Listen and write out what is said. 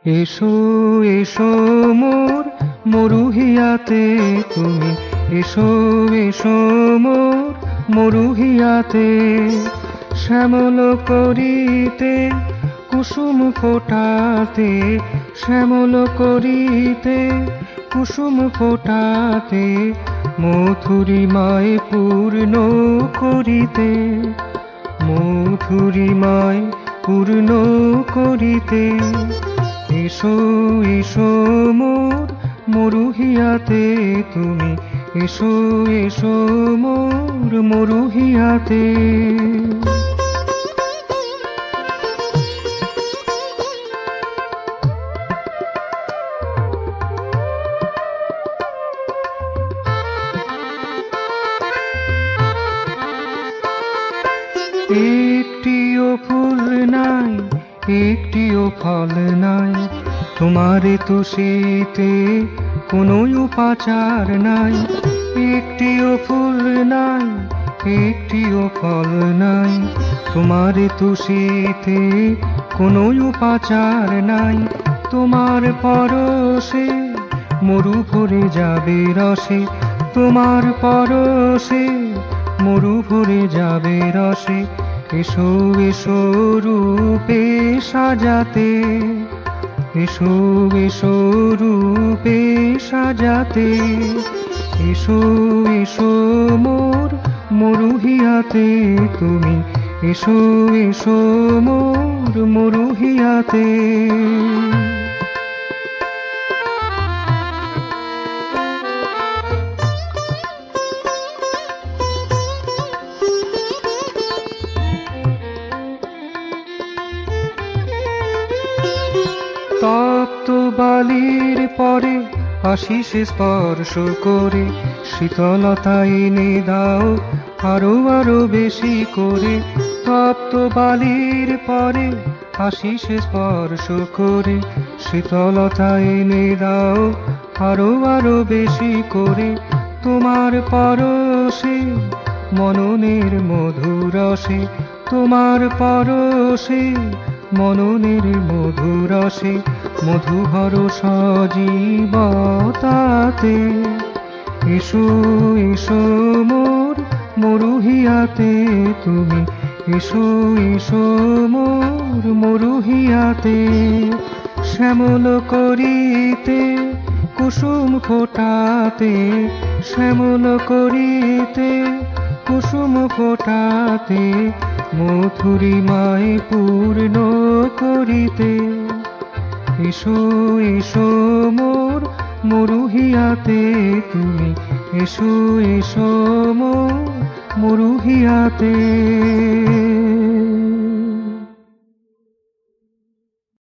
এসো এসো মোর মরুহিয়াতে তুমি, এসো এসো মোর মরুহিয়াতে। শ্যামল করিতে কুসুম ফোটাতে, শ্যামল করিতে কুসুম ফোটাতে, মধুরিমায় পূর্ণ করিতে, মধুরিমায় পূর্ণ করিতে। এসো এসো মোর মরুহিয়াতে তুমি, এসো এসো মোর মরুহিয়াতে। একটিও ফুল নাই, একটিও ফল নাই, তোমারে তুষিতে কোনো উপাচার নাই। একটিও ফুল নাই, একটিও ফল নাই, তোমারে তুষিতে কোনো উপাচার নাই। তোমার পরশে মরু ভরে যাবে রসে, তোমার পরশে মরু ভরে যাবে রসে। এসো এসো রূপে সাজাতে, এসো এসো রূপে সাজাতে। এসো এসো মোর মরুহিয়াতে তুমি, এসো এসো মোর মরুহিয়াতে। তপ্ত বালির পরে আশিস স্পর্শ করে, শীতলতা এনে দাও আরো আরো বেশি করে। তপ্ত বালির পরে আশিস স্পর্শ করে, শীতলতা এনে দাও আরো আরো বেশি করে। তোমার পরশে মননের মধুরসে, তোমার পরশে মননের মধুরসে, মধুহর সজীবতাতে। এসো এসো মোর মরুহিয়াতে তুমি, এসো এসো মোর মরুহিয়াতে। শ্যামল করিতে কুসুম ফোটাতে, শ্যামল করিতে কুসুম ফোটাতে, মধুরিমায় পূর্ণ করিতে। এসো এসো মোর মরুহিয়াতে তুমি, এসো এসো মোর মরুহিয়াতে।